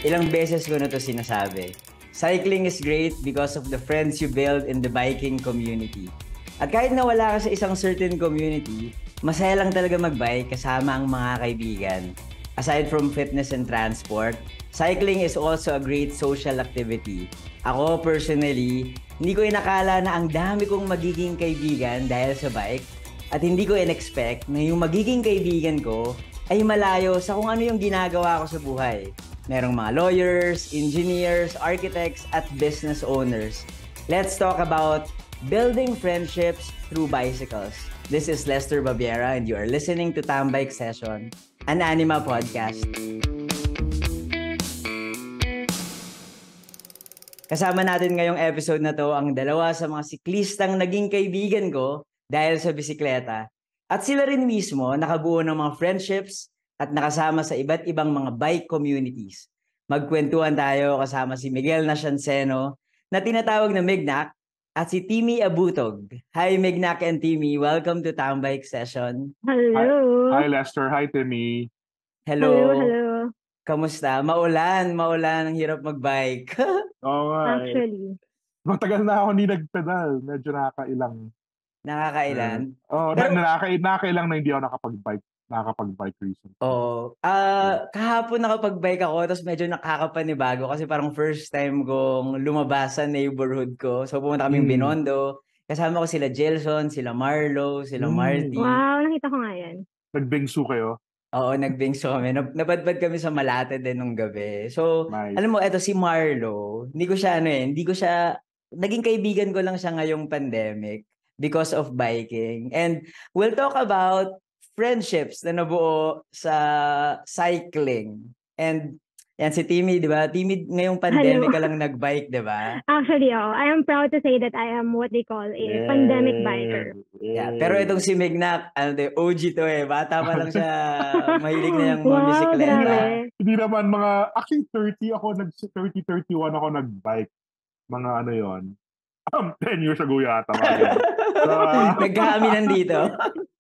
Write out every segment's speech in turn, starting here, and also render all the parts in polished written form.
Ilang beses ko na to sinasabi. Cycling is great because of the friends you build in the biking community. At kahit na wala ka sa isang certain community, masaya lang talaga magbike kasama ang mga kaibigan. Aside from fitness and transport, cycling is also a great social activity. Ako personally, hindi ko inakala na ang dami kong magiging kaibigan dahil sa bike at hindi ko in-expect na yung magiging kaibigan ko ay malayo sa kung ano yung ginagawa ko sa buhay. Merong mga lawyers, engineers, architects, at business owners. Let's talk about building friendships through bicycles. This is Lester Babiera and you are listening to Tambike Session, an Anima podcast. Kasama natin ngayong episode na to ang dalawa sa mga siklistang naging kaibigan ko dahil sa bisikleta. At sila rin mismo nakabuo ng mga friendships at nakasama sa iba't ibang mga bike communities. Magkwentuhan tayo kasama si Miguel Nacianceno na tinatawag na Mignac at si Timmy Abutog. Hi Mignac and Timmy, welcome to Tambike Session. Hello. Hi Lester, hi Timmy. Hello. Hello. Kamusta? Maulan, ang hirap magbike. Oo nga. Actually. Matagal na ako hindi nagpedal, medyo nakakailang. Nakakailan? Nakakailang na hindi ako nakakapag-bike recently. Oo. Kahapon nakapag-bike ako, tapos medyo nakakapanibago kasi parang first time kong lumabas sa neighborhood ko. So pumunta kaming Binondo. Kasama ko sila Jelson, sila Marlo, sila Marty. Wow, nakita ko nga yan. Nagbingsu kayo? Oo, nagbingso kami. Napadpad kami sa Malate din nung gabi. So, Nice. alam mo, eto si Marlo, hindi ko siya, naging kaibigan ko lang siya ngayong pandemic because of biking. And we'll talk about friendships na nabuo sa cycling. And yan si Timmy, di ba? Timmy, ngayong pandemic ka lang nagbike, di ba? Actually, I am proud to say that I am what they call a pandemic biker. Yeah, pero itong si Mignac, OG to eh. Bata pa lang siya, mahilig na yung bisikleta. Grabe. Hindi naman actually 31 ako nagbike. Mga ano yon. 10 years ago yata. Nagkakaminan dito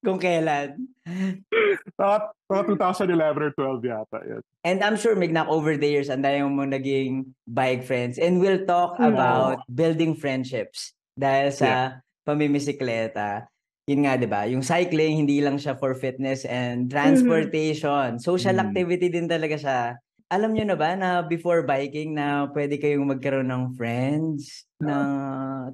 kung kailan. 2011 or 12 yata. Yes. And I'm sure, Mignac, over the years, ang dami mo naging bike friends. And we'll talk about building friendships dahil sa pamimisikleta. Yun nga, di ba? Yung cycling, hindi lang siya for fitness and transportation. Social activity din talaga siya. Alam nyo na ba na before biking na pwede kayong magkaroon ng friends na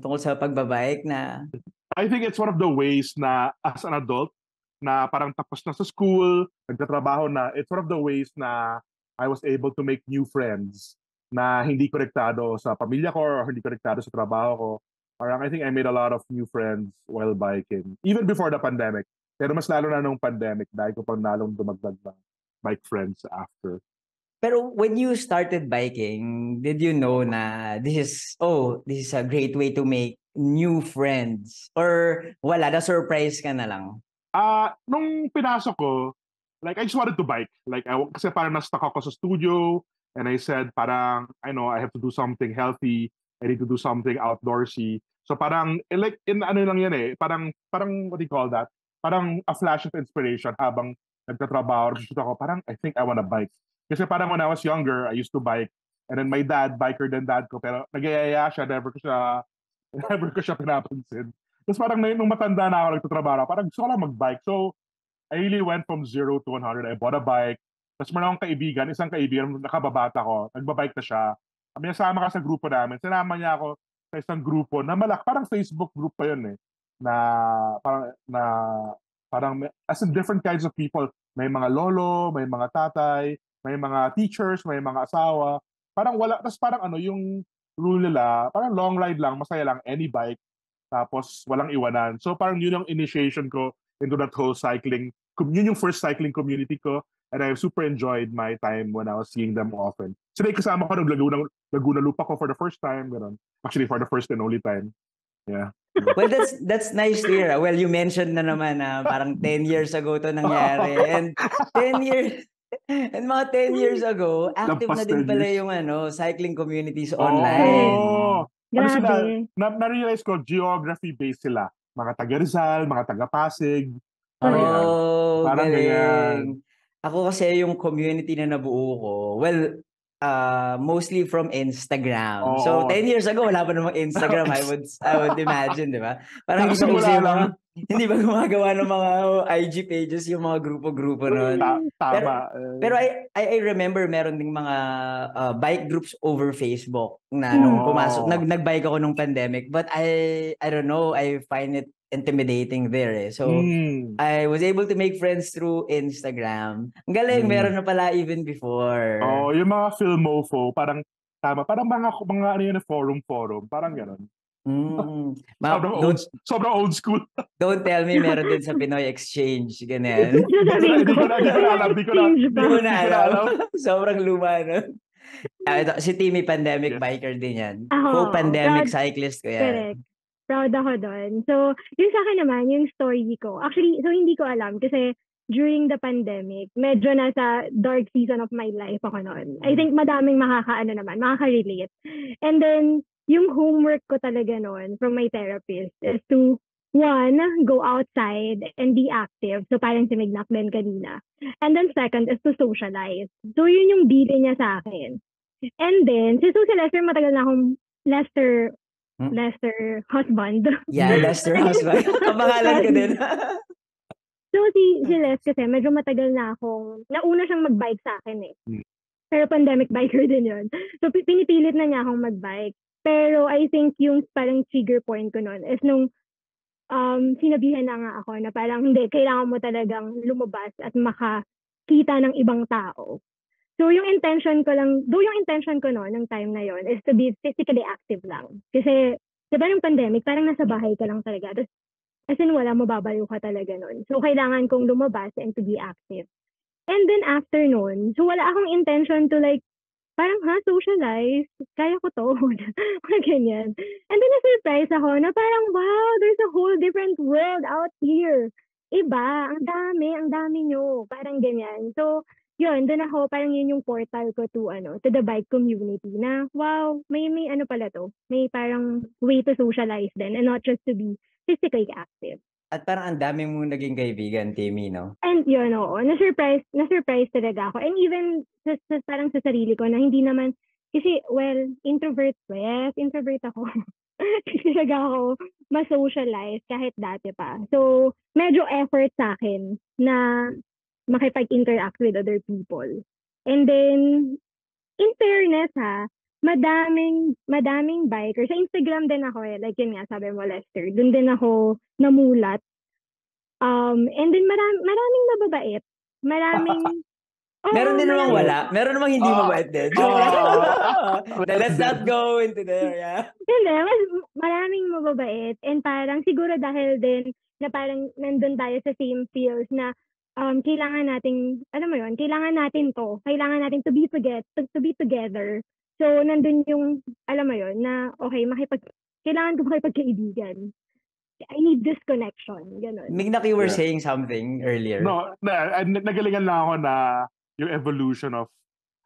tungkol sa pagbabike na... I think it's one of the ways na as an adult na parang tapos na sa school, nagtatrabaho na, it's one of the ways na I was able to make new friends na hindi konektado sa pamilya ko or hindi konektado sa trabaho ko. Parang I think I made a lot of new friends while biking. Even before the pandemic. Pero mas lalo na nung pandemic dahil ko pang nalong dumagdag ng bike friends after. Pero when you started biking, did you know na this is a great way to make new friends? Or wala, na-surprise ka na lang? Nung pinasok ko, like I just wanted to bike. Like kasi parang na-stuck ako sa studio and I said parang, I know, I have to do something healthy. I need to do something outdoorsy. So parang, like, in ano lang yan eh, parang, what do you call that? Parang a flash of inspiration habang nagtatrabaho, ako, parang, I think I wanna bike. Kasi parang when I was younger, I used to bike. And then my dad, biker din dad ko, pero nagayaya siya, never ko siya pinapansin. Tapos parang nung matanda na ako nagtatrabaho, parang gusto ko lang mag-bike. So, I really went from 0 to 100. I bought a bike. Tapos meron akong kaibigan, isang kaibigan, nakababata ko, nagbabike na siya. Kami nasama ka sa grupo namin. Sinama niya ako sa isang grupo na parang Facebook group pa yun eh. Parang as in different kinds of people. May mga lolo, may mga tatay, may mga teachers, may mga asawa. Parang wala, tapos parang yung rule nila, parang long ride lang, masaya lang, any bike, tapos walang iwanan. So parang yun yung initiation ko into that whole cycling. Yun yung first cycling community ko, and I super enjoyed my time when I was seeing them often. Sila kasama ko ng Laguna Loop ako for the first time, gano'n. Actually, for the first and only time. Yeah. Well, that's nice to hear. Well, you mentioned na naman na parang 10 years ago to nangyari. And 10 years... And mga 10 years ago, active na din pala yung cycling communities online. Ano sila, na-realize ko, geography-based sila. Mga taga Rizal, mga taga Pasig. Parang ganyan. Ako kasi yung community na nabuo ko, well, mostly from Instagram. So, Oo. 10 years ago, wala pa namang Instagram, I would imagine, di ba? Parang Nakasimula isa yung mga, lang. hindi ba gumagawa ng mga IG pages yung mga grupo-grupo nun? Tama. Pero I remember meron ding mga bike groups over Facebook na nung pumasok, nag-bike ako nung pandemic. But I don't know, I find it intimidating there eh. So, I was able to make friends through Instagram. Ang galing, meron na pala even before. Oh, yung mga Filmofo, parang tama, parang mga ano yun, forum, parang gano'n. Sobrang old school. Don't tell me meron din sa Pinoy Exchange, ganyan. Hindi ko na alam. Sobrang luma, no? Si Timmy, pandemic biker din yan. Co-pandemic cyclist ko yan. Correct. Proud ako doon. So, yung sa akin naman, yung story ko. Actually, so hindi ko alam kasi during the pandemic, medyo nasa dark season of my life ako noon. I think madaming makaka-relate. And then, yung homework ko talaga noon from my therapist is to, one, go outside and be active. So, parang si Mignac din kanina. And then second is to socialize. So, yun yung bili niya sa akin. And then, si Lester, matagal na akong Lester husband. Yeah, Lester husband. Kapangalan ko din. So, si Les kasi medyo matagal na akong, nauna siyang mag-bike sa akin eh. Pero pandemic biker din yun. So, pinipilit na niya akong mag-bike. Pero I think yung parang trigger point ko nun is nung sinabihan na nga ako na parang hindi, kailangan mo talagang lumabas at makakita ng ibang tao. So, yung intention ko noon, ng time na yon is to be physically active lang. Kasi, diba nung pandemic, parang nasa bahay ka lang talaga. Tapos, as in, wala, mababaliw ka talaga noon. So, kailangan kong lumabas and to be active. And then, after noon, so wala akong intention to like, parang, socialize. Kaya ko to. Ganyan. And then, na-surprise ako na parang, wow, there's a whole different world out here. Iba, ang dami nyo. Parang ganyan. So, yun, doon ako, parang yun yung portal ko to the bike community na, wow, may ano pala to. May parang way to socialize din and not just to be physically active. At parang ang dami mong naging kaibigan, Timmy, no? And yun, oo. Na-surprise talaga ako. And even parang sa sarili ko na hindi naman, kasi, well, introvert ako. Kasi talaga ako ma-socialize kahit dati pa. So, medyo effort sa akin na makipag-interact with other people. And then, in fairness madaming bikers. Sa Instagram din ako eh. Like yun nga, sabi mo, Lester. Doon din ako namulat. And then, maraming mababait. Meron din namang wala. Meron namang hindi mabait din. Let's not go into there, yeah. Hindi, maraming mababait. And parang siguro dahil din na parang nandun tayo sa same fields na kailangan nating, alam mo yun, kailangan natin to be together. So, nandun yung, alam mo yun, na, okay, kailangan ko makipagkaibigan. I need this connection. Ganun. Mignac, you were saying something earlier. No, nagalingan lang ako na yung evolution of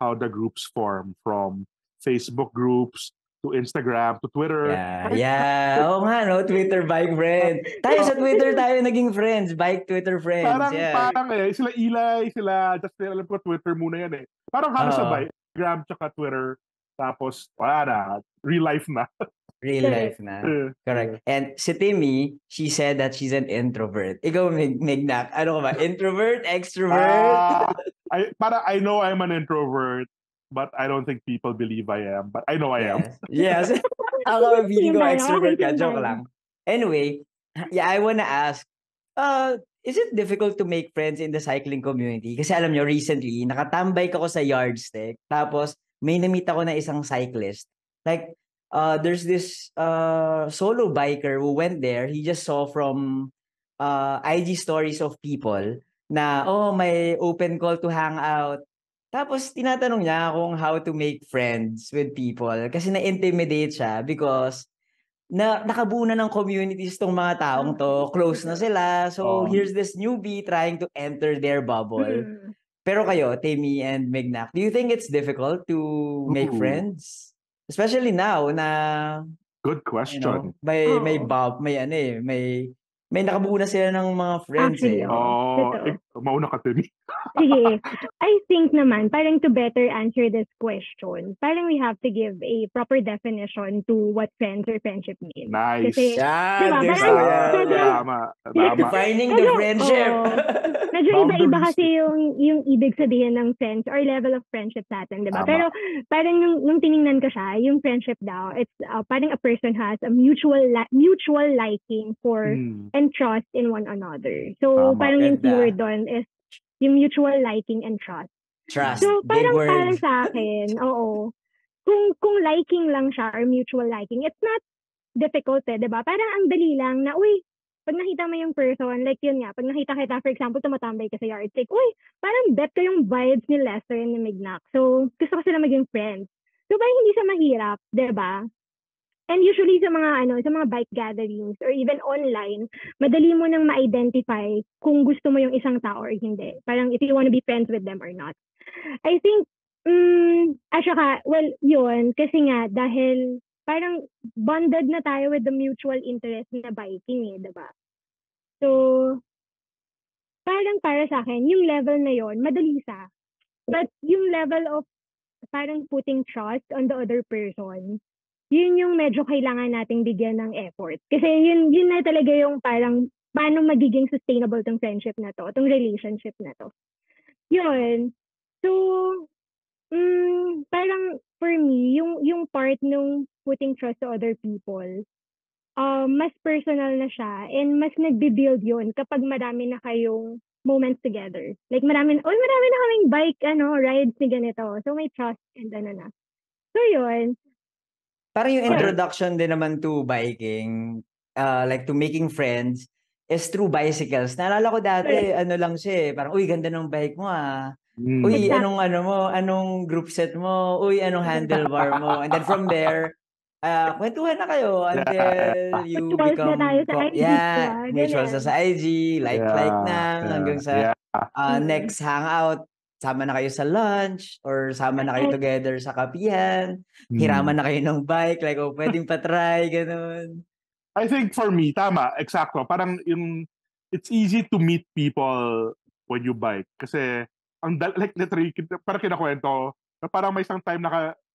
how the groups form from Facebook groups to Instagram, to Twitter. Yeah. Oo nga, no? Twitter bike friend. Tayo sa Twitter tayo naging friends. Bike Twitter friends. Parang sila Eli, sila Justin, alam ko Twitter muna yan eh. Parang halos sabay. Instagram tsaka Twitter. Tapos, wala na. Real life na. Real life na. Correct. And si Timmy, she said that she's an introvert. Ikaw, Mignac, ano ka ba? Introvert? Extrovert? I know I'm an introvert. But I don't think people believe I am. But I know I am. Yes. Ako, feeling ko extrovert ka. Joke lang. Anyway, I wanna ask, is it difficult to make friends in the cycling community? Kasi alam nyo, recently, nakatambay ako sa Yardstick. Tapos, may na-meet ako na isang cyclist. Like, there's this solo biker who went there. He just saw from IG stories of people na, may open call to hang out. Tapos, tinatanong niya kung how to make friends with people. Kasi na-intimidate siya because nakabuo na ng communities tong mga taong to. Close na sila. So, here's this newbie trying to enter their bubble. Pero kayo, Timmy and Mignac, do you think it's difficult to make friends? Especially now na... Good question. May nakabuo na sila ng mga friends. Actually, Mauna ka, Timmy. Sige. I think naman, parang to better answer this question, parang we have to give a proper definition to what friends or friendship means. Nice. Kasi, diba, There's parang, Tama. defining the friendship. Medyo iba-iba Boundaries. kasi yung ibig sabihin ng friends or level of friendship natin, diba? Tama. Pero parang nung tiningnan ko siya, yung friendship daw, it's parang a person has a mutual liking for and trust in one another. So, parang yung keyword doon is yung mutual liking and trust. Trust, so, big parang word. sa akin, oo. Kung liking lang siya or mutual liking, it's not difficult diba? Parang ang dali lang na, uy, pag nakita mo yung person, like yun nga, pag nakita kita, for example, tumatambay ka sa yardstick, uy, parang bet ko yung vibes ni Lester and ni Mignac. So, gusto ko sila maging friends. So, parang hindi siya mahirap, diba? And usually sa mga bike gatherings or even online, madali mo nang ma-identify kung gusto mo yung isang tao or hindi. Parang if you want to be friends with them or not. I think, yun, kasi nga, dahil parang bonded na tayo with the mutual interest na biking diba? So, parang para sa akin, yung level na yon madali sa. But yung level of parang putting trust on the other person, yun yung medyo kailangan nating bigyan ng effort. Kasi yun na talaga yung parang paano magiging sustainable tong friendship na to, tong relationship na to. Yun. So, parang for me, yung part nung putting trust to other people, mas personal na siya and mas nagbe-build yun kapag marami na kayong moments together. Like marami na kaming bike rides ni ganito. So may trust and na. So yun. Parang yung introduction din naman to biking, like to making friends, is through bicycles. Naalala ko dati, lang siya parang, uy, ganda ng bike mo Uy, anong group set mo? Uy, anong handlebar mo? And then from there, kwentuhan na kayo until you become mutuals na sa IG, like na hanggang sa next hangout, sama na kayo sa lunch or sama na kayo together sa kapihan, hiraman na kayo ng bike, like pwedeng patry, ganun. I think for me, tama, exacto. Parang it's easy to meet people when you bike kasi like literally, parang kinakwento, na parang may isang time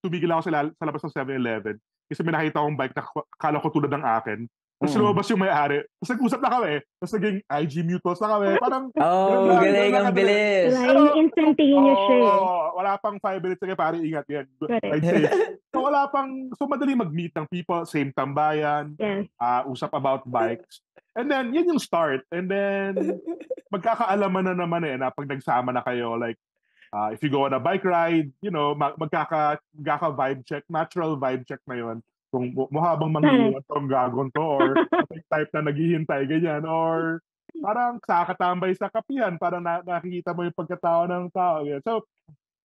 tumigil ako sa labas ng 7-Eleven kasi may nakita akong bike na kala ko tulad ng akin. Tapos lumabas yung may-ari. Tapos nag-usap na kami. Tapos naging IG mutuals na kami. Parang, galing ang bilis. Instantaneous siya. Wala pang 5 minutes. Sige, pare, ingat yan. I'd say. So madali mag-meet ng people, same tambayan, usap about bikes. And then, yun yung start. And then, magkakaalaman na naman na pag nagsama na kayo, like, if you go on a bike ride, magkaka-vibe check, natural vibe check na yun. Kung muhabang manghihilot tong gagon to or type na naghihintay ganyan or parang kakatambay sa kapihan parang nakikita mo yung pagkatao ng tao. Yeah. So,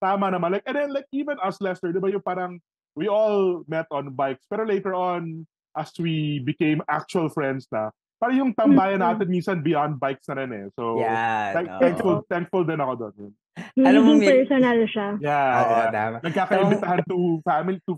tama naman. Like, and then like even us, Lester, di ba yung parang we all met on bikes pero later on as we became actual friends na, parang yung tambayan natin minsan beyond bikes na rin So, thankful din ako doon. Alam mo, personal siya. Yeah. Nagkakaimbitahan to family, to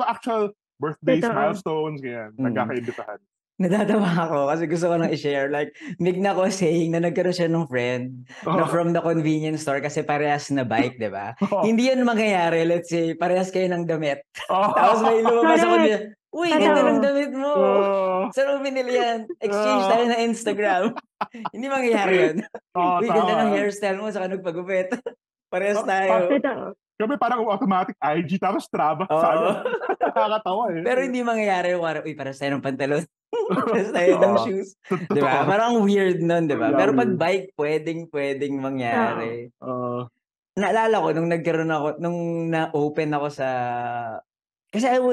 actual birthdays, milestones, ganyan. Nagkakaimbitahan. Nadatawa ako kasi gusto ko nang i-share. Like, Mignac ko saying na nagkaroon siya ng friend na from the convenience store kasi parehas na bike, di ba? Hindi yan mangyayari. Let's say, parehas kayo ng damit. Tapos may lumabas ako niya, uy, ganda ng damit mo. Saan mo binili yan? Exchange tayo na Instagram. Hindi mangyayari yun. Uy, ganda ng hairstyle mo, saka nagpagupit. Parehas tayo. Kami parang automatic IG tapos Strava. Nakakatawa Pero hindi mangyayari yung uy, parehas tayo ng pantalon. Parehas tayo ng shoes. Diba? Parang weird nun, diba? Pero pag bike, pwedeng mangyari. Naalala ko, nung na-open ako sa... Kasi I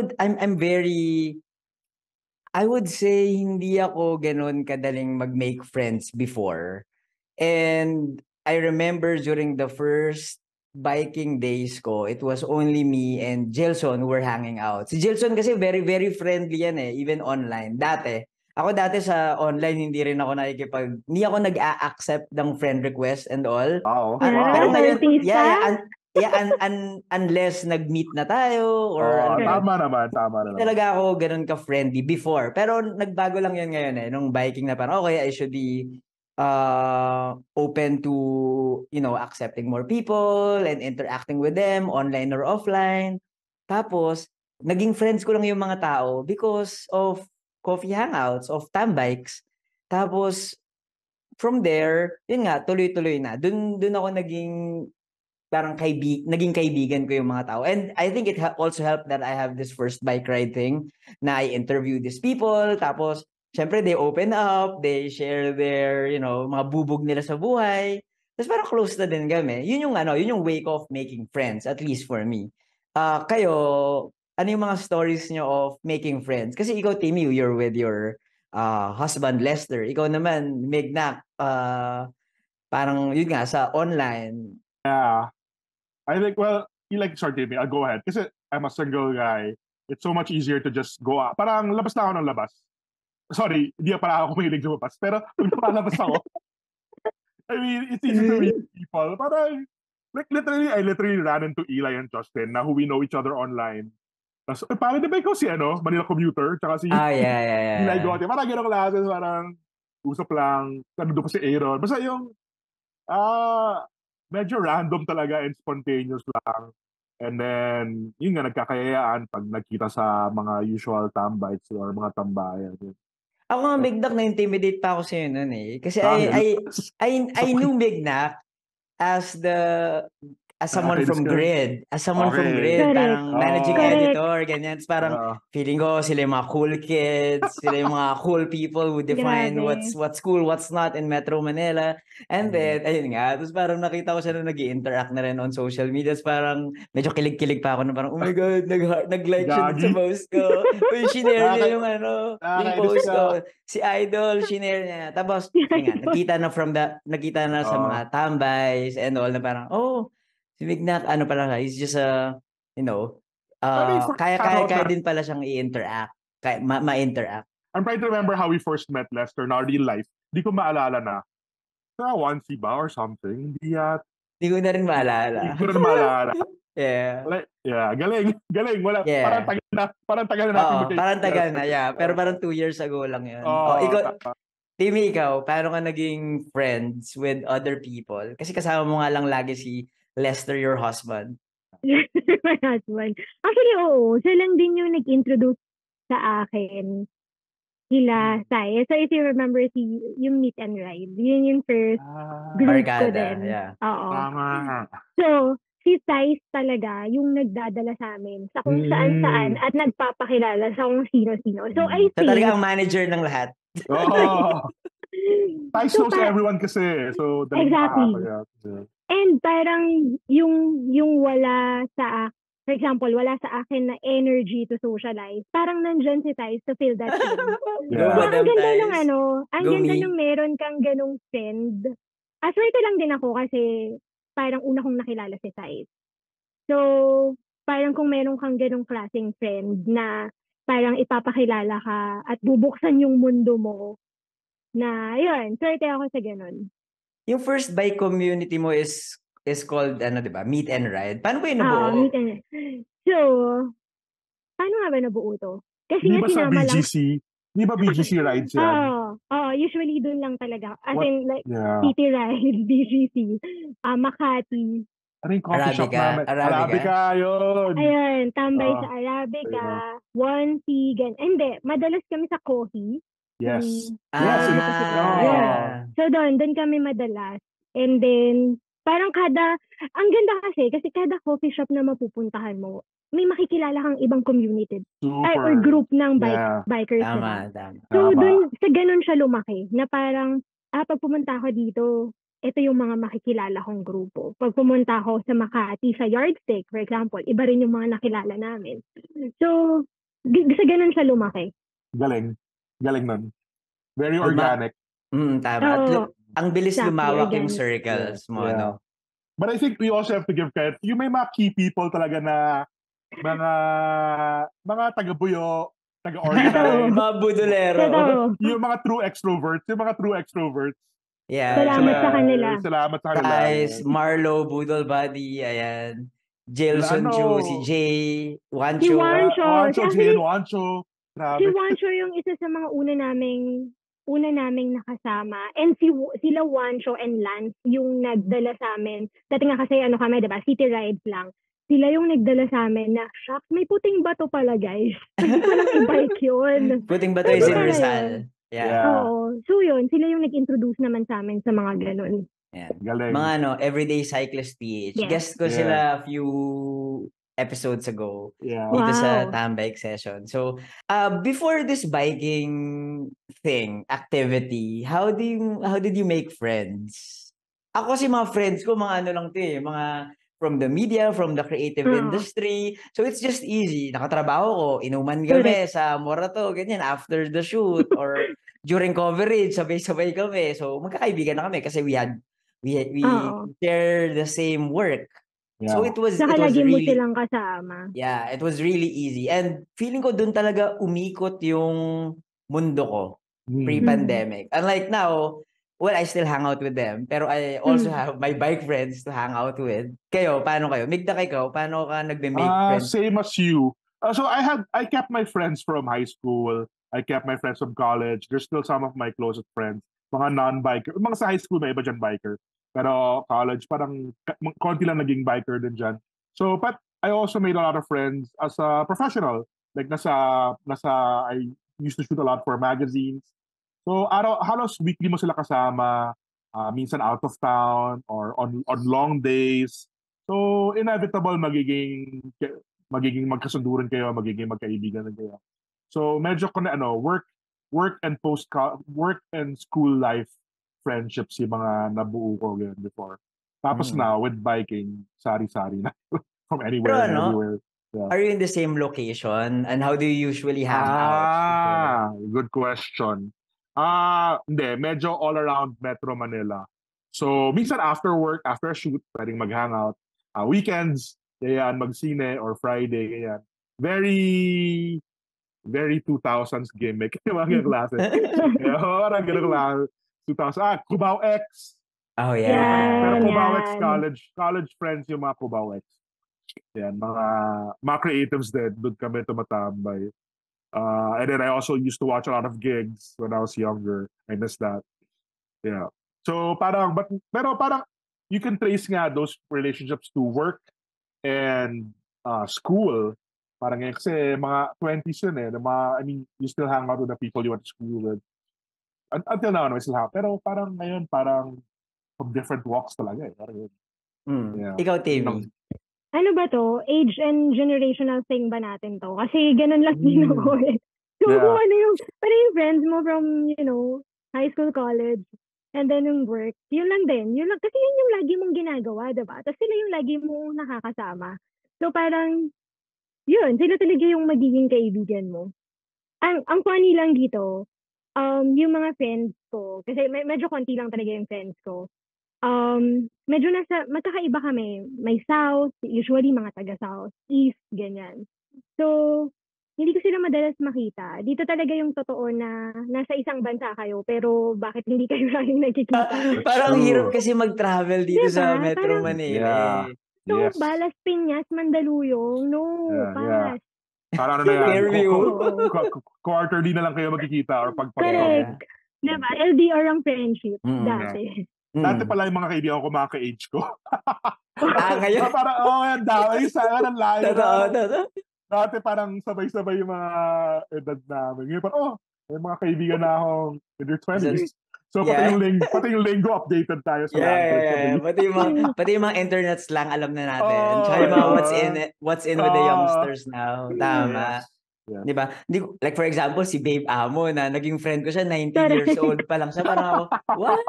would say hindi ako ganun kadaling mag-make friends before. And I remember during the first biking days ko, it was only me and Jilson who were hanging out. Si Jilson kasi very, very friendly yan even online. Ako dati sa online, hindi ako nag-a-accept ng friend request and all. Pero ngayon, unless nag-meet na tayo or tama naman. Talaga ako ganun ka-friendly before. Pero nagbago lang yan ngayon nung biking na parang, okay, I should be open to, accepting more people and interacting with them, online or offline. Tapos, naging friends ko lang yung mga tao because of coffee hangouts, of tambikes. Tapos, from there, yun nga, tuloy-tuloy na. Dun ako naging parang naging kaibigan ko yung mga tao. And I think it also helped that I have this first bike ride thing na I interview these people. Tapos, syempre, they open up, they share their, mga bubog nila sa buhay. Tapos parang close na din kami. Yun yung wake of making friends, at least for me. Kayo, ano yung mga stories nyo of making friends? Kasi ikaw, Timmy, you're with your husband, Lester. Ikaw naman, Mignac, parang yun nga, sa online. Yeah. I think, well, sorry, Timmy, I'll go ahead. Kasi I'm a single guy. It's so much easier to just go out. Parang labas na ako ng labas. Sorry, hindi pa ako mahilig lumabas. Pero pag napalabas ako, I mean, it's easy to meet people. Parang, I literally ran into Eli and Justin na who we know each other online. Tapos, parang di ba ikaw si Manila Commuter? Tsaka si yeah. Eli Gotti. Parang gano'ng classes, parang usap lang. Doon ko si Aaron. Basta yung, medyo random talaga and spontaneous lang. And then, yun nga, nagkakayayaan pag nagkita sa mga usual tambites or mga tambayan. Ako nga, Mignac, na-intimidate pa ako sa'yo nun eh. Kasi I knew Mignac as someone from Grid. As someone from Grid. Parang managing editor, ganyan. It's parang feeling ko sila yung mga cool kids, sila yung mga cool people who define what's cool, what's not in Metro Manila. And then, ayun nga. Tapos parang nakita ko siya na nag-i-interact na rin on social media. Tapos parang medyo kilig-kilig pa ako na parang, oh my God, nag-like siya sa post ko. Uy, shinare niya yung post ko. Si Idol, shinare niya. Tapos, nakita na sa mga tambays and all na parang, si Mignac, he's just kaya din pala siyang i-interact. Ma-interact. I'm trying to remember how we first met Lester na real life. Hindi ko maalala na. Sa onesie ba or something? Hindi ko na rin maalala. Yeah. Galing. Wala, yeah. Parang tagal na natin. Parang tagal na, yeah. Pero parang 2 years ago lang yun. Timmy, ikaw, paano ka naging friends with other people? Kasi kasama mo nga lang lagi si Lester, your husband. My husband. Actually, oo. Siya lang din yung nag-introduce sa akin. Sila, Sai. So, if you remember, yung Meet and Ride. Yun yung first group ko din. Yeah. Oo. So, si Sai talaga yung nagdadala sa amin sa kung saan-saan at nagpapakilala sa kung sino-sino. So, I think... So, talaga ang manager ng lahat. Sai knows everyone kasi. So, exactly. And parang yung wala sa, for example, wala sa akin na energy to socialize, parang nandyan si Thais to fill that in. Yeah. So, ang ganda ng ang ganda ng meron kang ganong friend. Aswerte lang din ako kasi parang una kong nakilala si Thais. So, parang kung meron kang ganong klaseng friend na parang ipapakilala ka at bubuksan yung mundo mo, na yun, swerte ako sa ganon. Yung first bike community mo is called, diba? Meet and Ride. Paano ba yung nabuo? Meet and Ride. So, paano nga ba nabuo to? Kasi di ba sa BGC? Di ba BGC rides yan? Usually doon lang talaga. As in, like, City Ride, BGC, Makati. Ano yung coffee shop namin? Arabica, yun. Ayun, tambay sa Arabica, onesie, hindi, madalas kami sa coffee. Yes. So doon kami madalas. And then, parang ang ganda kasi kada coffee shop na mapupuntahan mo, may makikilala kang ibang community. Or group ng bikers. Tama. So doon, sa ganun siya lumaki, na parang, pag pumunta ako dito, ito yung mga makikilala kong grupo. Pag pumunta ako sa Makati, sa Yardstick, for example, iba rin yung mga nakilala namin. So, sa ganun siya lumaki. Galing nun. Very organic. Tama. Ang bilis lumawak yung circles mo, no? But I think we also have to give credit. Yung may mga key people talaga na mga taga-buyo, taga-organize. Mga budolero. Yung mga true extroverts. Yeah. Salamat sa kanila. Guys, Marlo, Budol Buddy, ayan. Jelson Chu, si Jay, Wancho. Si Wancho. Wancho. Si Wancho yung isa sa mga una naming una naming nakasama. And sila Wancho and Lance yung nagdala sa amin. Dati nga kasi kami, diba? City rides lang. Sila yung nagdala sa amin na, shucks, may puting bato pala, guys. Hindi ko lang i-bike yun. Puting bato is in Rizal. Yeah. Oo. So yun, sila yung nag-introduce naman sa amin sa mga ganun. Yeah. Galing. Mga everyday cyclist PH. Yes. Guest ko sila a few episodes ago dito sa Tambike session. So, before this biking activity, how did you make friends? Ako kasi mga friends ko, mga lang to mga from the media, from the creative industry. So, it's just easy. Nakatrabaho ko, inuman kami sa Morato, ganyan, after the shoot, or during coverage, sabay-sabay kami. So, magkakaibigan na kami kasi we share the same work. Yeah. So, it was lagi really... mo silang kasama. Yeah, it was really easy. And feeling ko dun talaga umikot yung mundo ko pre-pandemic. Unlike now, well, I still hang out with them, pero I also have my bike friends to hang out with. Kayo, paano kayo? Migda kayo, paano ka nagbe-make friends? Same as you. So I kept my friends from high school. I kept my friends from college. There's still some of my closest friends. Mga non-biker. Mga sa high school, may iba dyan biker. Pero college, parang konti lang naging biker din dyan. So, but I also made a lot of friends as a professional. Like, I used to shoot a lot for magazines. So, halos weekly mo sila kasama, minsan out of town or on long days. So, inevitable magiging magkasunduran kayo, magiging magkaibigan kayo. So, medyo work and school life friendships yung mga nabuo ko ganyan before. Tapos now, with biking, sari-sari na from anywhere and everywhere. Yeah. Are you in the same location? And how do you usually hang out? Good question. Hindi, medyo all around Metro Manila. So, minsan after work, after a shoot, pwedeng mag-hangout. Weekends, ganyan, mag-sine or Friday, ganyan. Very 2000s gimmick. Yung mga klase. Parang gano'n lang. 2000, Cubao X. Oh, yeah. Pero Cubao X college friends yung mga Cubao X. Yan, mga creatives din. Doon kami tumatambay. And then I also used to watch a lot of gigs when I was younger. I miss that. Yeah. So parang you can trace nga those relationships to work and school. Parang kasi mga 20s yun you still hang out with the people you went to school with. Until now, I still have. Pero parang ngayon, from different walks talaga Parang yun. Yeah. Ikaw, Timmy. Ano ba to? Age and generational thing ba natin to? Kasi ganun lang din ako So, parang yung friends mo from, high school, college, and then yung work, yun lang din. Kasi yun yung lagi mong ginagawa, diba? Tapos sila yung lagi mong nakakasama. So, parang, yun, sila talaga yung magiging kaibigan mo. Ang funny lang dito, yung mga friends ko, kasi medyo konti lang talaga yung friends ko, medyo magkakaiba kami. May South, usually mga taga-South, East, ganyan. So, hindi ko sila madalas makita. Dito talaga yung totoo na nasa isang bansa kayo, pero bakit hindi kayo laging nagkikita? Parang hirap kasi mag-travel dito sa Metro Manila. So, Balas, Piñas, Mandaluyong, no, Balas. Parang na yan, quarterly na lang kayo magkikita or Correct. Diba? LDR ang friendship dati. Dati pala yung mga kaibigan ko, mga ka-age ko. Ngayon? Parang, yan daw. Yung sana ng layo. Totoo. Dati parang sabay-sabay yung mga edad namin. Ngayon parang, may mga kaibigan na akong in their 20s. So, pati yung lingo updated tayo sa language. Pati yung mga internet slang alam na natin. Tsaka yung mga what's in with the youngsters now. Tama. Yeah. Diba? Like for example, si Babe Amo na naging friend ko siya, 19 years old pa lang siya. Parang ako, what?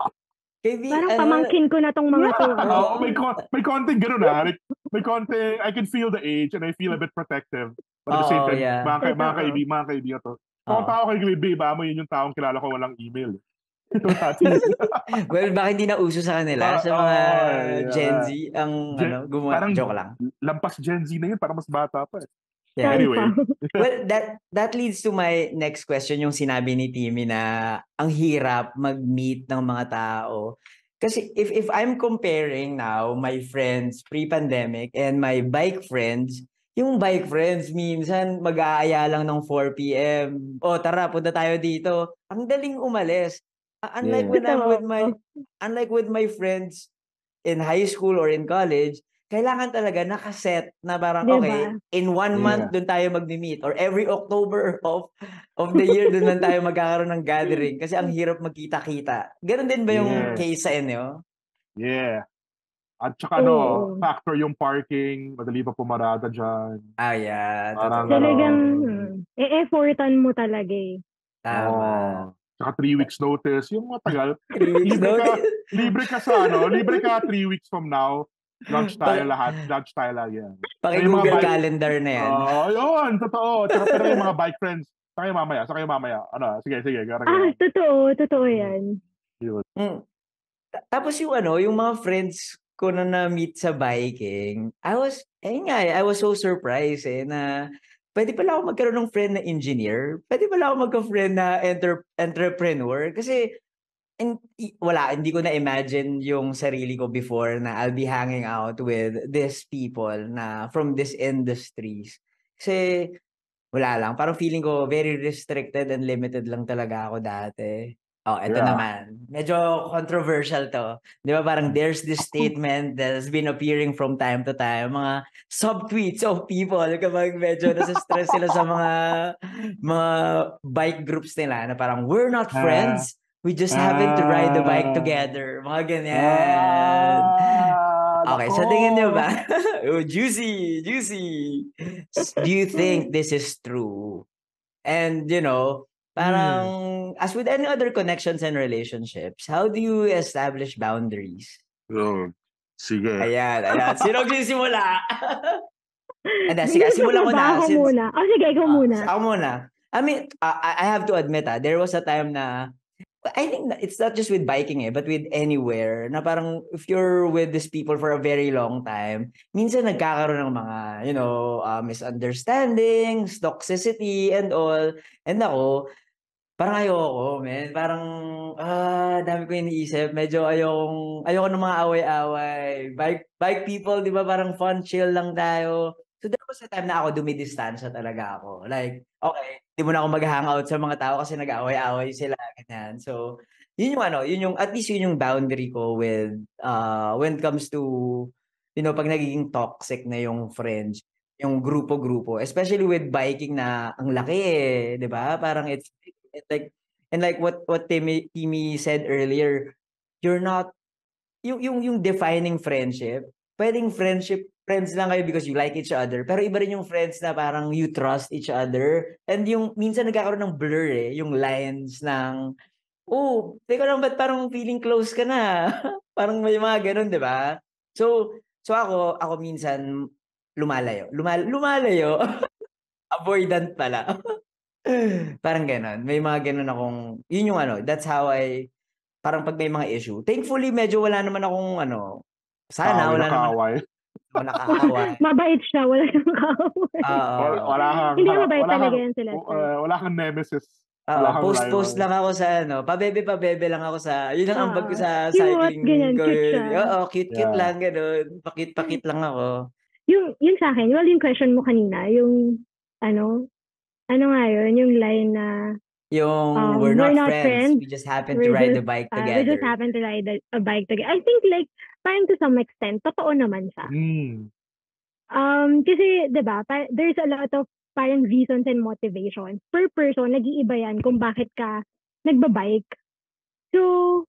Parang pamangkin ko na tong mga to. May konting gano'n May konting, I can feel the age and I feel a bit protective. But at the same time, mga kaibigan to. Kung tao kay Babe Amo, yun yung taong kilala ko walang email. Well, baka hindi na uso sa kanila sa mga Gen Z ang gumawa. Joke lang. Lampas Gen Z na yun, parang mas bata pa Yeah. Anyway. Well, that leads to my next question, yung sinabi ni Timmy na ang hirap mag-meet ng mga tao. Kasi if I'm comparing now my friends pre-pandemic and my bike friends, yung bike friends, minsan mag-aaya lang ng 4 p.m. O tara, punta tayo dito. Ang daling umalis. Unlike Yeah. when I'm with Totoo. unlike with my friends in high school or in college, kailangan talaga nakaset na parang, okay, Diba? in 1 month Yeah. doon tayo mag-meet or every October of the year doon lang tayo magkakaroon ng gathering kasi ang hirap magkita-kita. Ganon din ba yung Yeah. case sa inyo? Yeah. At saka Oo. factor yung parking, madali pa pumarada dyan. Yeah, Parang totoo. Talagang, e-effortan mo talaga eh. Tama. Tsaka 3 weeks notice, yung matagal. 3 weeks notice. Libre ka 3 weeks from now. Lunch tayo lahat. Lunch tayo lagi yan. Paki-Google Calendar na yan. Yun, totoo. Tsaka pero yung mga bike friends, sakay mamaya. Ano, sige. Totoo yan. Yun. Tapos yung mga friends ko na meet sa biking, I was so surprised na pwede pala ako magkaroon ng friend na engineer. Pwede pala ako magka-friend na entrepreneur. Kasi hindi ko na-imagine yung sarili ko before na I'll be hanging out with these people na from these industries. Kasi wala lang. Parang feeling ko very restricted and limited lang talaga ako dati. Eto naman. Medyo controversial to. Di ba parang there's this statement that's been appearing from time to time. Mga subtweets of people kapag medyo nasa-stress sila sa mga bike groups nila na parang, we're not friends. We just happen to ride the bike together. Mga ganyan. Okay, sa tingin niyo ba? Juicy. Do you think this is true? And, parang, as with any other connections and relationships, how do you establish boundaries? Sige. Ayan. Sino magsisimula? Sige, simulan ko na. Sige, ikaw muna. Ako muna. I mean, I have to admit, there was a time na, I think it's not just with biking but with anywhere na parang if you're with these people for a very long time, minsan nagkakaroon ng mga, misunderstandings, toxicity, and all. And ako, parang ayoko, man. Parang, dami ko iniisip. Medyo ayoko ng mga away-away. Bike people, di ba, parang fun, chill lang tayo. So, there was a time na ako dumidistansya talaga ako. Like, okay, di mo na ako mag-hangout sa mga tao kasi nag-away-away sila, ganyan. So, at least yun yung boundary ko with, when it comes to, pag nagiging toxic na yung friends, yung grupo-grupo. Especially with biking na ang laki di ba? Parang it's like what Timmy said earlier, you're not, yung defining friendship, pwedeng friends lang kayo because you like each other. Pero iba rin yung friends na parang you trust each other. And yung minsan nagkakaroon ng blur yung lines ng, teka lang, ba't parang feeling close ka na? Parang may mga ganun, di ba? So ako minsan lumalayo. Lumalayo. Avoidant pala. Parang ganun. May mga ganun akong, yun yung that's how parang pag may mga issue. Thankfully, medyo wala naman akong sana wala naman. Nakakaway. Mabait siya, wala nang kaaway. Hindi mabait talaga yan sila. Wala kang nemesis. Post lang ako sa pabebe lang ako sa, yun ang ambag ko sa cycling. Cute lang, gano'n. Pakit lang ako. Yung sa akin, yung question mo kanina, yung, ano nga yun, yung line na, yung we're not friends. We just happen to ride the bike together. We just happen to ride a bike together. I think parang to some extent, totoo naman siya. Kasi, diba, there's a lot of parang reasons and motivations. Per person, nag-iiba yan kung bakit ka nagbabike. So,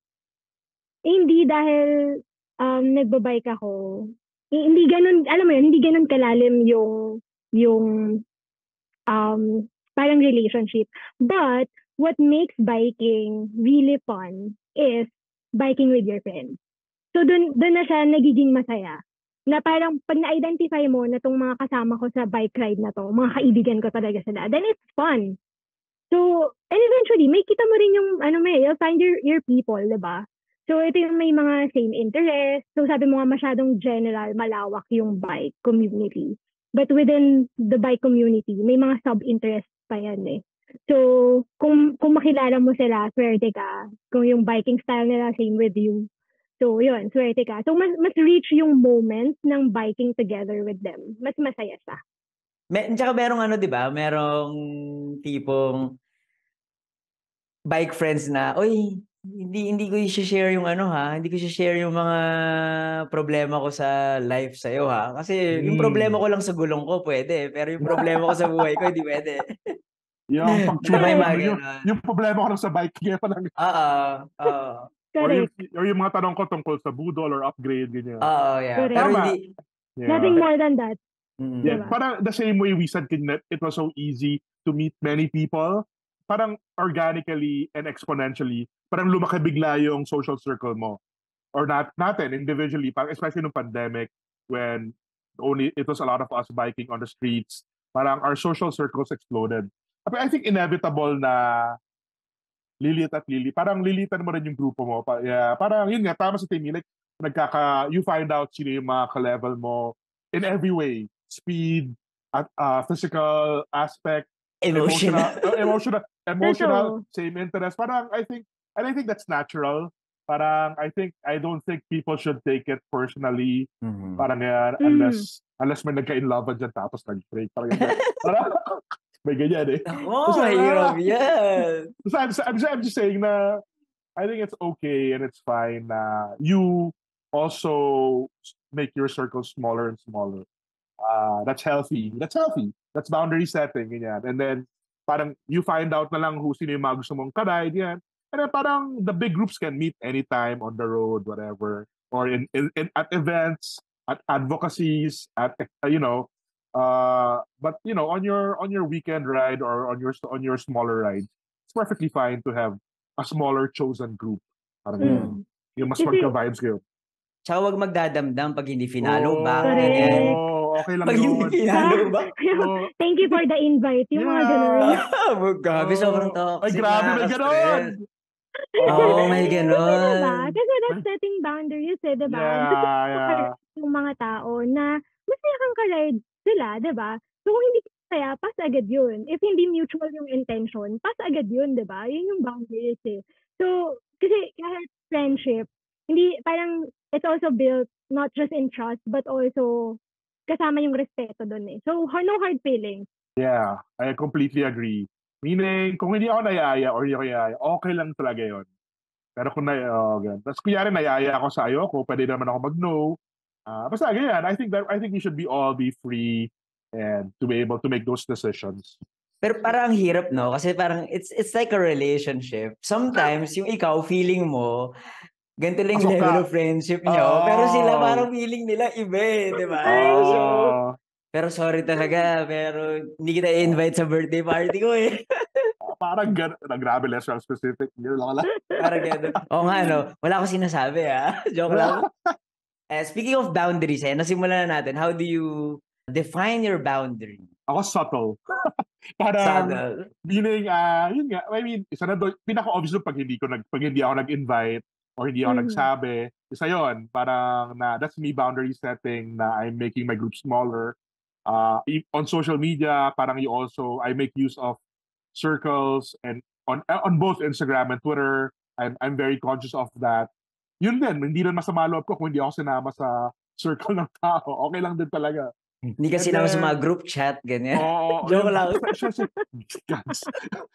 hindi dahil nagbabike ako, hindi ganun, alam mo yun, hindi ganun kalalim yung parang relationship. But, what makes biking really fun is biking with your friends. So, dun na siya nagiging masaya. Na parang pag na-identify mo na tong mga kasama ko sa bike ride na to, mga kaibigan ko talaga sila, then it's fun. So, and eventually, may kita mo rin yung, you'll find your people, diba? So, ito yung may mga same interest. So, sabi mo nga masyadong general, malawak yung bike community. But within the bike community, may mga sub-interest pa yan eh. So, kung makilala mo sila, swerte ka. Kung yung biking style nila, same with you. So, yun, swerte ka. So, mas reach yung moment ng biking together with them. Mas masaya siya. Tsaka merong ano, di ba? Merong tipong bike friends na, oy, hindi ko i-share yung ano ha, hindi ko i-share yung mga problema ko sa life sa'yo ha. Kasi yung problema ko lang sa gulong ko, pwede. Pero yung problema ko sa buhay ko, hindi pwede. Yung pagtulong, May yung problema ko lang sa bike, kaya pa lang. Oo. Or yung mga tanong ko tungkol sa budol or upgrade, ganyan. Oo, yeah. Correct. Pero Tama. hindi... Nothing more than that. Yeah, parang the same way we said that it was so easy to meet many people, parang organically and exponentially, parang lumaki bigla yung social circle mo. Or natin, individually, parang especially nung pandemic, when only it was a lot of us biking on the streets, parang our social circles exploded. I think inevitable na lilit at lili. Parang lilitan mo rin yung grupo mo. Parang yun nga, tama sa Timmy, like, you find out sino yung mga ka-level mo in every way. Speed, physical aspect, emotional, same interest. Parang I think that's natural. Parang I don't think people should take it personally. Parang yan, unless may nagka-in-love dyan tapos nag-break. Parang may ganyan eh. Mahirap yan. So I'm just saying na I think it's okay and it's fine na you also make your circle smaller and smaller. That's healthy. That's boundary setting. Ganyan. And then parang you find out na lang sino yung mga gusto mong karide. Yan. And then parang the big groups can meet anytime on the road, whatever. Or at events, at advocacies, at but on your weekend ride or on your smaller ride, it's perfectly fine to have a smaller chosen group. Parang yung mas magka-vibes kayo. Tsaka wag magdadamdam pag hindi finalo ba? Okay lang pag yun. Hindi finalo ba? Thank you for the invite. Yung mga ganun. Grabe, sobrang toxic. Ay, grabe, may ganun. May ganun. Diba? Kasi that's setting boundaries diba? Yeah. Yung mga tao na masaya kang ka-ride sila, diba? So kung hindi kaya, pass agad yun. If hindi mutual yung intention, pass agad yun, diba? Yun yung boundaries eh. So, kasi kahit friendship, hindi, parang, it's also built not just in trust, but also kasama yung respeto dun eh. So, no hard feelings. Yeah, I completely agree. Meaning, kung hindi ako nayaya or hindi ako nayaya, okay lang talaga yun. Pero kung tapos kunyari nayaya ako sa ayoko, pwede naman ako mag-no. Basta ganyan, I think we should all be free and to be able to make those decisions. Pero parang hirap, no? Kasi parang it's like a relationship. Sometimes, yung ikaw, feeling mo, ganito lang yung level of friendship nyo. Pero sila parang feeling nila iba eh, di ba? Pero sorry talaga, pero hindi kita i-invite sa birthday party ko eh. Parang grabe, less specific. Parang gano'n. Oo nga, no? Wala akong sinasabi, ha? Joke lang. Speaking of boundaries, nasimulan na natin. How do you define your boundary? Ako subtle. Parang, meaning, yun nga, I mean, isa na doon, pinaka-obvious pag hindi ako nag-invite or hindi ako nagsabi, isa yun, parang that's me boundary setting na I'm making my group smaller. On social media, parang I make use of circles and on both Instagram and Twitter, I'm very conscious of that. Yun din, hindi rin masama loob ko kung hindi ako sinama sa circle ng tao. Okay lang din talaga. Hindi ka sinama sa mga group chat, ganyan. Joke lang.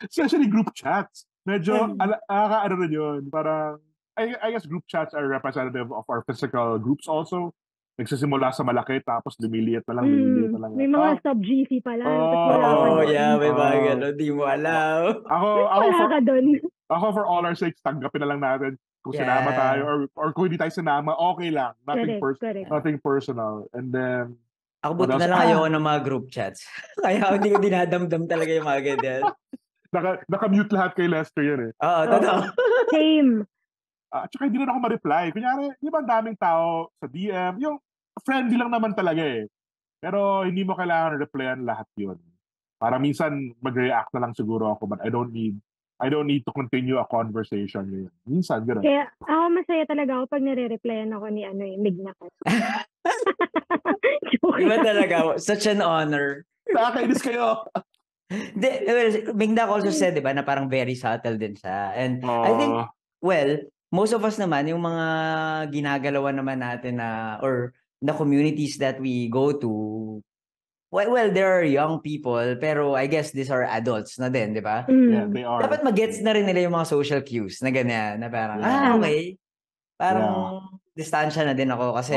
Especially group chats. Medyo, ano rin yun. Parang, I guess group chats are representative of our physical groups also. Nagsisimula sa malaki, tapos lumiliit na lang. May mga sub-GC pa lang. May mga gano'n. Di mo alam. Ako for all our sakes, tanggapin na lang natin kung sinama tayo or kung hindi tayo sinama, okay lang. Nothing personal. And then, ako buti na lang ayoko ng mga group chats. Kaya hindi ko dinadamdam talaga yung mga ganyan. Naka-mute lahat kay Lester yun eh. Oo, totoo. Same. Tsaka hindi rin ako ma-reply. Kunyari, di ba ang daming tao sa DM, yung friendly lang naman talaga eh. Pero hindi mo kailangan replyan lahat yun. Para minsan mag-react na lang siguro ako, but I don't need to continue a conversation ngayon. Minsan, gano'n. Kaya ako masaya talaga ako pag nare-replyan ako ni Migna. Diba talaga? Such an honor. Nakakainis kayo. Migna also said, diba, na parang very subtle din siya. And I think, most of us naman, yung mga ginagalawan naman natin na, or the communities that we go to, well, there are young people, pero I guess these are adults na din, di ba? Yeah, they are. Dapat mag-gets na rin nila yung mga social cues na ganyan, na parang, okay. Parang distansya na din ako kasi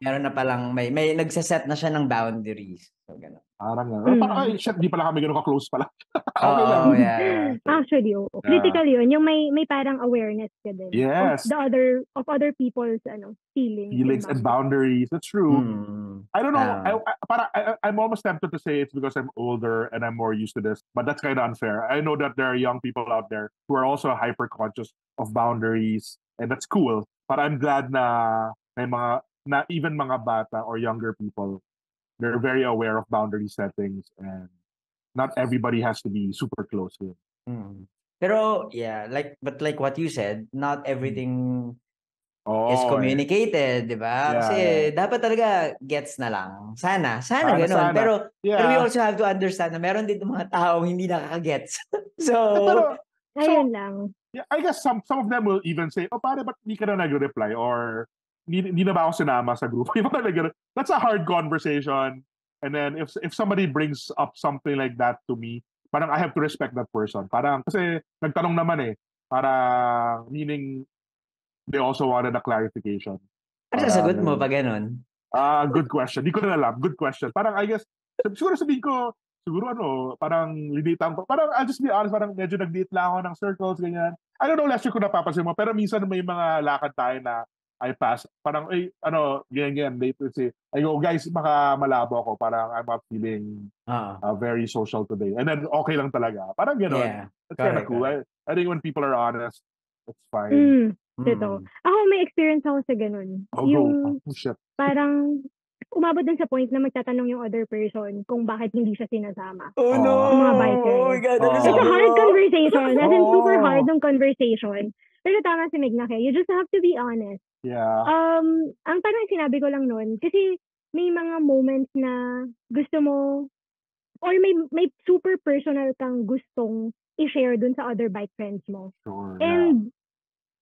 meron na palang, may nagsaset na siya ng boundaries. So, gano'n. Parang parang, shit, di pala kami gano'n ka-close pala. Okay lang. Yeah. Actually, critical yun. Yung may parang awareness ka din. Yes. Of other people's feelings and boundaries. That's true. I don't know. I'm almost tempted to say it's because I'm older and I'm more used to this, but that's kind of unfair. I know that there are young people out there who are also hyper conscious of boundaries, and that's cool. But I'm glad na may even mga bata or younger people, they're very aware of boundary settings, and not everybody has to be super close with. Pero yeah, like what you said, not everything is communicated, di ba? Kasi dapat talaga gets na lang. Sana ganun. Pero we also have to understand na meron din mga taong hindi nakaka-gets. Ayun lang. Yeah, I guess some of them will even say, pare, ba't hindi ka na nag-reply? Or, hindi na ba ako sinama sa grupo? That's a hard conversation. And then, if somebody brings up something like that to me, parang I have to respect that person. Parang, kasi nagtanong naman parang, meaning, they also wanted a clarification. Ano sasagot mo pag ganun? Good question. Di ko na alam. Good question. Parang, I guess, siguro sabihin ko, parang linitan ko. Parang, I'll just be honest, parang medyo nag-date lang ako ng circles, ganyan. I don't know, last year ko napapansin mo, pero minsan may mga lakad tayo na I pass. Parang, ganyan, late to say, I go, guys, baka malabo ako. Parang, I'm not feeling very social today. And then, okay lang talaga. Parang gano'n. Yeah, that's kind of cool. I think when people are honest, it's fine. Ito. Ako, may experience ako sa ganun. Parang, umabot din sa point na magtatanong yung other person kung bakit hindi siya sinasama. Oh no! Yung mga bikers. Oh my God. It's a hard conversation. As in, super hard ng conversation. Pero tama si Meg na you just have to be honest. Yeah. Ang parang sinabi ko lang nun, kasi may mga moments na gusto mo, or may super personal kang gustong i-share dun sa other bike friends mo. Sure, and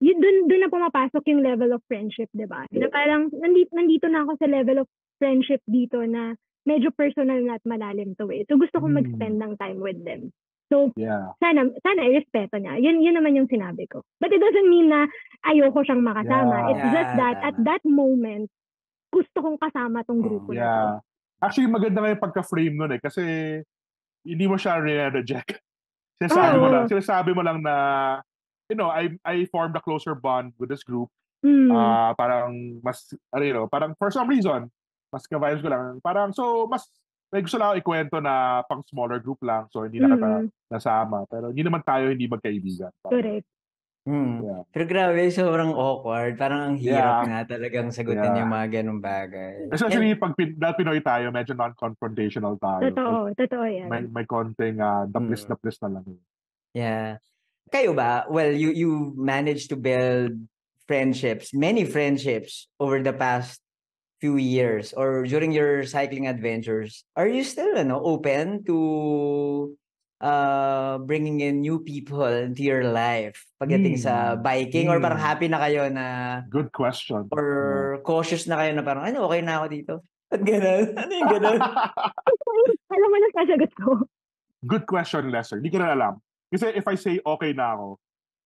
dun na pumapasok yung level of friendship, diba? Na parang, nandito na ako sa level of friendship dito na medyo personal na at malalim to So gusto kong mag-spend ng time with them. So sana i-respeto niya. Yun naman yung sinabi ko. But it doesn't mean na ayoko siyang makasama. It's just that at that moment, gusto kong kasama tong grupo na to. Actually, maganda nga yung pagka-frame nun kasi hindi mo siya re-reject. Sinasabi mo lang na I formed a closer bond with this group. Parang mas, parang for some reason, mas ka-vibes ko lang. Parang, so, mas, gusto lang ikwento na pang smaller group lang. So, hindi na kita nasama. Pero hindi naman tayo hindi magkaibigan. Correct. Yeah. Pero grabe, sobrang awkward. Parang ang hirap nga talagang sagutin yung mga ganung bagay. Especially pag Pinoy tayo, medyo non-confrontational tayo. Totoo yan. May konting daplis na lang. Yeah. Kayo ba? Well, you managed to build many friendships over the past few years or during your cycling adventures. Are you still open to bringing in new people into your life pagdating sa biking or parang happy na kayo na good question or cautious na kayo na parang okay na ako dito? At ganun? Ano yung ganun? Alam mo na sasagot ko. Good question, Lester. Hindi ko na alam. Kasi if I say okay na ako,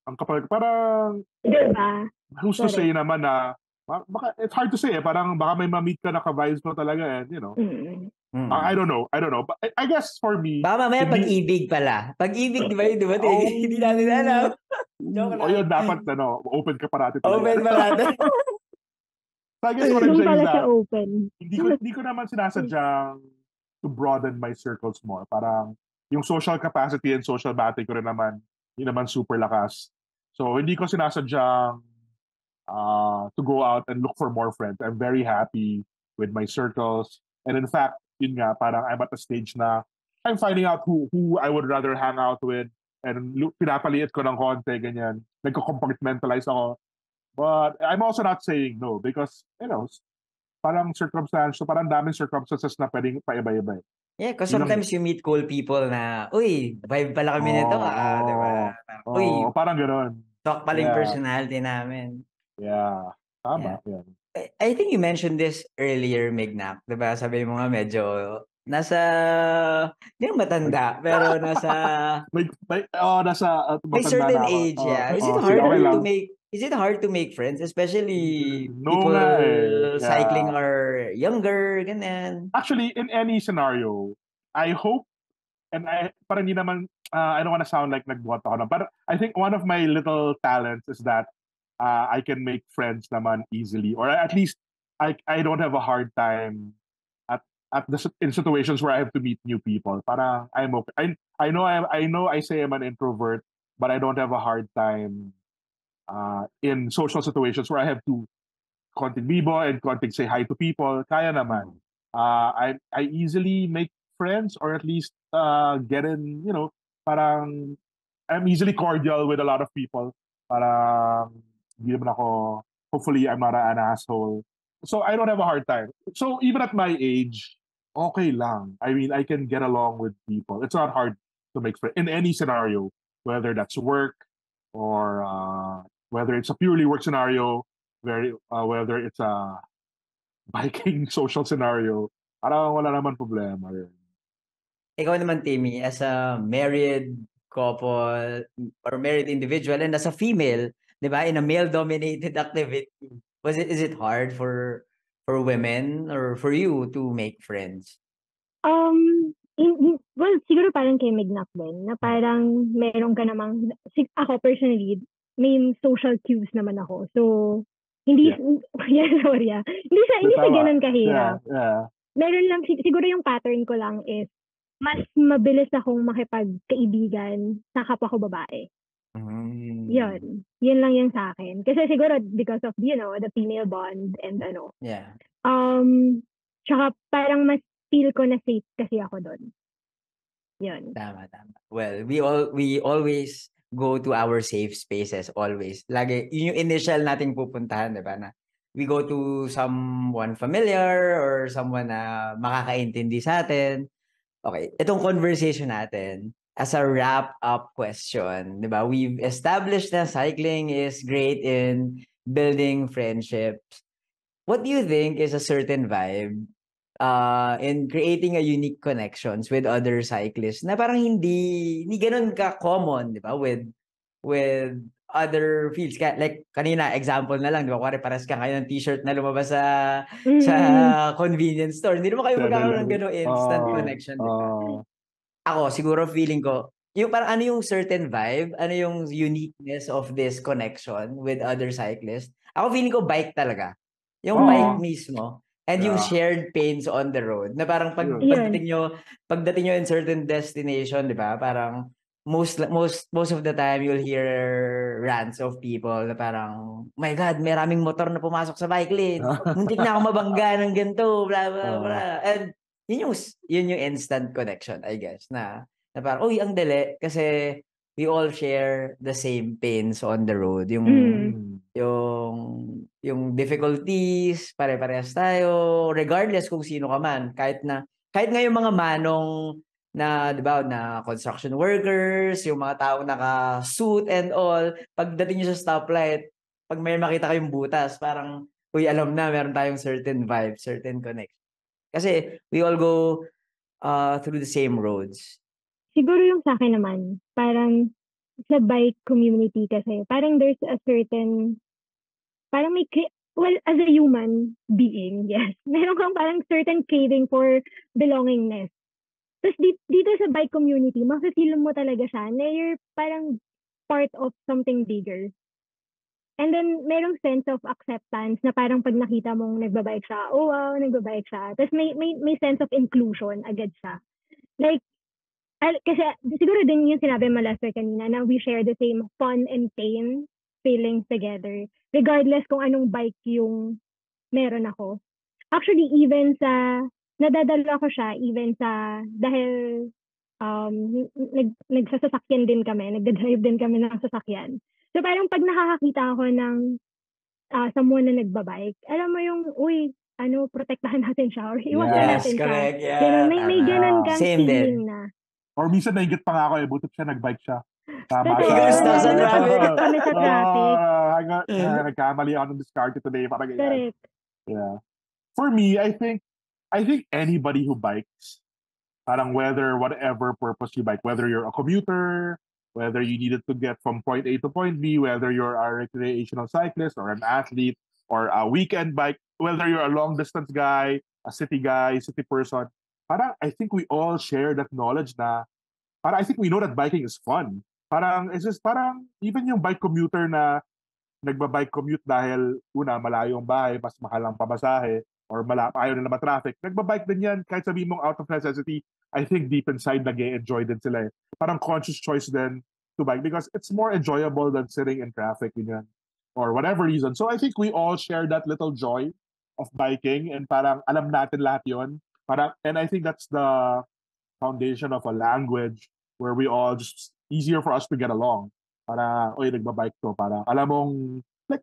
ang kapal, parang diba? Who's to say naman na baka, it's hard to say parang baka may ma-meet ka na ka-vibes mo talaga and I don't know. But I guess for me, baka mamaya pag-ibig pala. Pag-ibig, di ba? Hindi natin alam. Yun, dapat open ka parati talaga. Open parati. So I guess what I'm saying is that open. Hindi ko naman sinasadyang to broaden my circles more. Parang yung social capacity and social battery ko rin naman, hindi naman super lakas. So hindi ko sinasadyang to go out and look for more friends. I'm very happy with my circles. And in fact, yun nga, parang I'm at a stage na I'm finding out who I would rather hang out with and pinapaliit ko ng konti, ganyan. Nagko-compartmentalize ako. But I'm also not saying no because, parang parang daming circumstances na pwedeng paiba-iba. Yeah, because sometimes you meet cool people na, uy, vibe pala kami nito, diba? Uy, parang gano'n. Talk pala yung personality namin. Yeah, tama. Yeah. I think you mentioned this earlier, Mignac, diba? Sabi mo nga medyo nasa, hindi naman matanda, pero nasa, nasa may matanda certain na ako. age, yeah. Sige, okay lang. Is it hard to make friends, especially No people nga eh. cycling Yeah. are younger, ganyan? Actually, in any scenario, I hope, and parang hindi naman, I don't want to sound like nagbuhat ako na, but I think one of my little talents is that I can make friends naman easily, or at least I don't have a hard time in situations where I have to meet new people. Para I'm okay. I know I say I'm an introvert, but I don't have a hard time in social situations where I have to konting bibo and konting say hi to people. Kaya naman. I easily make friends, or at least get in, parang I'm easily cordial with a lot of people. Parang hindi naman ako, hopefully I'm not an asshole. So I don't have a hard time. So even at my age, okay lang. I mean, I can get along with people. It's not hard to make friends in any scenario, whether that's work or whether it's a purely work scenario, whether it's a biking social scenario. Parang wala naman problema rin. Ikaw naman, Timmy, as a married couple or married individual and as a female, di ba, in a male-dominated activity, is it hard for women or for you to make friends? Well, siguro parang kay Mignak din, na parang meron ka namang, ako personally, may social cues naman ako. So, hindi, sorry hindi siya ganun kahirap. Yeah. Meron lang, siguro yung pattern ko lang is, mas mabilis akong makipagkaibigan sa kapwa ko babae. Yun lang yung sa akin. Kasi siguro because of, the female bond and ano. Yeah. Tsaka parang mas feel ko na safe kasi ako doon. Yun. Tama. Well, we always go to our safe spaces, always. Lagi, yun yung initial nating pupuntahan, di ba? Na we go to someone familiar or someone na makakaintindi sa atin. Okay, itong conversation natin, as a wrap-up question, di ba? We've established na cycling is great in building friendships. What do you think is a certain vibe in creating a unique connections with other cyclists na parang hindi ganun ka-common, di ba? With other fields. Like, kanina, example na lang, di ba? Kuwari, pares ka kayo ng t-shirt na lumabas sa convenience store. Hindi naman kayo magkakaroon ng gano'ng instant connection, di ba? Ako, siguro feeling ko, yung parang ano yung certain vibe, ano yung uniqueness of this connection with other cyclists. Ako feeling ko bike talaga. Yung bike mismo. And yung shared pains on the road. Na parang pagdating nyo in certain destination, di ba? Parang most of the time you'll hear rants of people na parang, my God, may raming motor na pumasok sa bike lane. Muntik na ako mabangga ng ganito, blah, blah, blah. And yun yung instant connection, I guess, na parang, uy, ang dali, kasi we all share the same pains on the road. Yung difficulties, pare-parehas tayo, regardless kung sino ka man. Kahit nga yung mga manong na, di ba, na construction workers, yung mga tao naka-suit and all, pagdating nyo sa stoplight, pag may makita kayong butas, parang, uy, alam na, meron tayong certain vibe, certain connection. Kasi we all go through the same roads. Siguro yung sa akin naman, parang sa bike community kasi, parang there's a certain, parang as a human being, yes, meron kang parang certain craving for belongingness. Tapos dito sa bike community, mafe-feel mo talaga siya na you're parang part of something bigger. And then, merong sense of acceptance na parang pag nakita mong nagbabike siya, oh wow, nagbabike siya. Tapos may sense of inclusion agad siya. Like, kasi siguro din yung sinabi mo, Lester, kanina, na we share the same fun and pain feelings together. Regardless kung anong bike yung meron ako. Actually, even nadadala ko siya, dahil nagsasasakyan din kami, nagdadrive din kami ng sasakyan. So parang pag nakakakita ako ng someone na nagbabike, alam mo yung, uy, protektahan natin siya or iwasan natin correct, siya. Pero may ganun kang feeling na. Or minsan nainggit pa nga ako butot siya nag-bike siya. Tama siya. Sa traffic. Kami sa traffic. Nagkamali ako ng discard today. Parang ganyan. Correct. Yeah. For me, I think anybody who bikes Parang whatever purpose you bike, whether you're a commuter, whether you needed to get from point A to point B, whether you're a recreational cyclist or an athlete or a weekend bike, whether you're a long distance guy, a city guy, city person, parang I think we all share that knowledge na parang I think we know that biking is fun. Parang it's just parang even yung bike commuter na nagbabike commute dahil una malayo ang bahay, mas mahal ang pamasahe or ayaw nila ma-traffic. Nagbabike din yan kahit sabihin mong out of necessity. I think deep inside nag-enjoy din sila eh. Parang conscious choice din to bike because it's more enjoyable than sitting in traffic ganyan or whatever reason. So I think we all share that little joy of biking and parang alam natin lahat yun. Parang, and I think that's the foundation of a language where we all just easier for us to get along. Para, oy, nagbabike to. Parang, alam mong, like,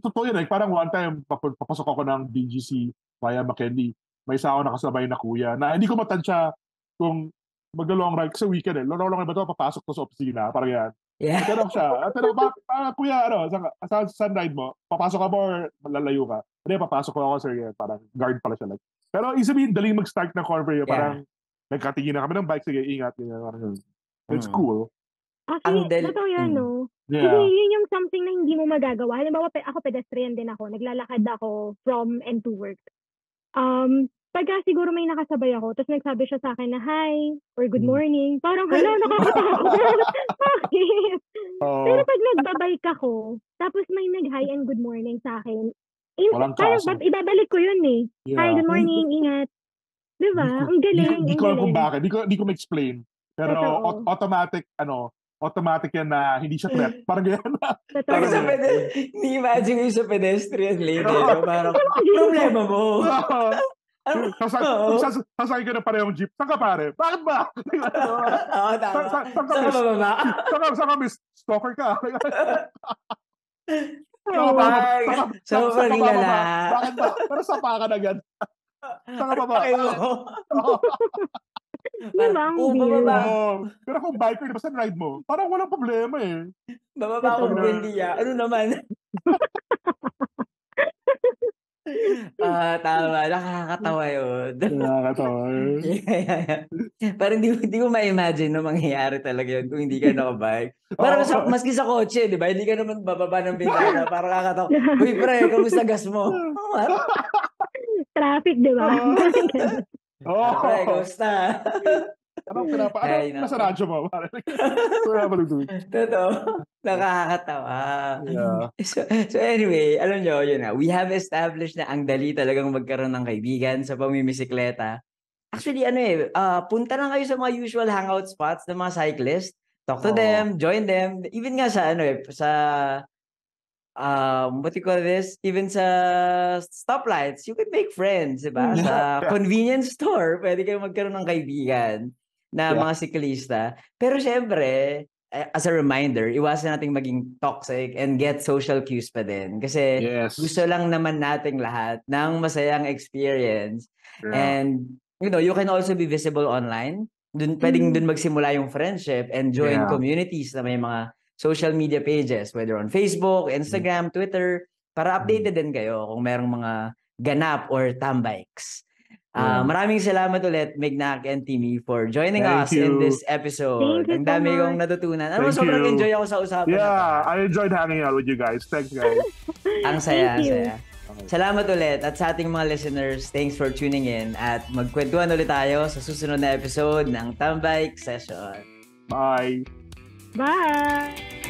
totoo yun. Like, parang one time, papasok ako ng BGC via McKinley. May isa ako nakasabay na kuya na hindi ko matansya kung mag-long ride sa weekend eh. Long ride ba ito? Papasok to sa opisina. Parang yan. Yeah. Tanong siya. Tanong, kuya, ano, saan ride mo? Papasok ka mo or lalayo ka? Hindi, papasok ko ako, sir. Yan. Parang guard pala siya. Like. Pero isabihin, daling mag-start ng convoy. Parang nagkatingin na kami ng bike. Sige, ingat. Parang, it's cool. Actually, totoo yan, no? Yeah. Kasi yun yung something na hindi mo magagawa. Halimbawa, ako pedestrian din ako. Naglalakad ako from and to work. Pagka siguro may nakasabay ako, tapos nagsabi siya sa akin na hi or good morning, parang hala, nakakatakot. Bakit? Pero pag nagbabike ako, tapos may nag-hi and good morning sa akin, parang ibabalik ko yun eh. Yeah. Hi, good morning, ingat. Diba? Ang galing. Hindi ko alam kung bakit. Hindi ko ma-explain. Pero automatic yan na hindi siya threat. Parang gano'n na. Parang sa imagine yung sa pedestrian lady. Parang, problema mo. Sasakay ka na parehong jeep. Saan ka pare? Bakit ba? Oo, tama. Saan ka ba? Saan ka miss? Stalker ka? Sobrang lala. Bakit ba? Pero sapa ka na gan. Saan ka ba? Diba? Pero kung biker, diba saan ride mo? Parang walang problema eh. Bababa ko Buendia. Ano naman? Tama. Nakakatawa yun. Nakakatawa yun. Parang hindi ko ma-imagine na mangyayari talaga yun kung hindi ka nakabike. Parang maski sa kotse, di ba? Hindi ka naman bababa ng bintana. Parang kakatawa. Uy, pre, kamusta gas mo? Traffic, di ba? Pre, kamusta? Nasa radyo mo? Totoo. Nakakatawa. Yeah. So anyway, alam nyo, yun na. We have established na ang dali talagang magkaroon ng kaibigan sa pamimisikleta. Actually, punta lang kayo sa mga usual hangout spots ng mga cyclists. Talk to them, join them. Even nga sa what do you call this? Even sa stoplights, you could make friends, diba? Sa convenience store, pwede kayo magkaroon ng kaibigan na mga siklista. Pero syempre, as a reminder, iwasan nating maging toxic and get social cues pa din. Kasi gusto lang naman nating lahat ng masayang experience. Yeah. And, you can also be visible online. Pwedeng dun magsimula yung friendship and join communities na may mga social media pages, whether on Facebook, Instagram, Twitter, para updated din kayo kung merong mga ganap or tambikes. Maraming salamat ulit, Mignac and Timmy, for joining us in this episode. Ang dami kong natutunan. Sobrang enjoy ako sa usapan. Yeah, I enjoyed hanging out with you guys. Thanks, guys. Ang saya. Salamat ulit. At sa ating mga listeners, thanks for tuning in. At magkwentuhan ulit tayo sa susunod na episode ng Tambike Session. Bye! Bye!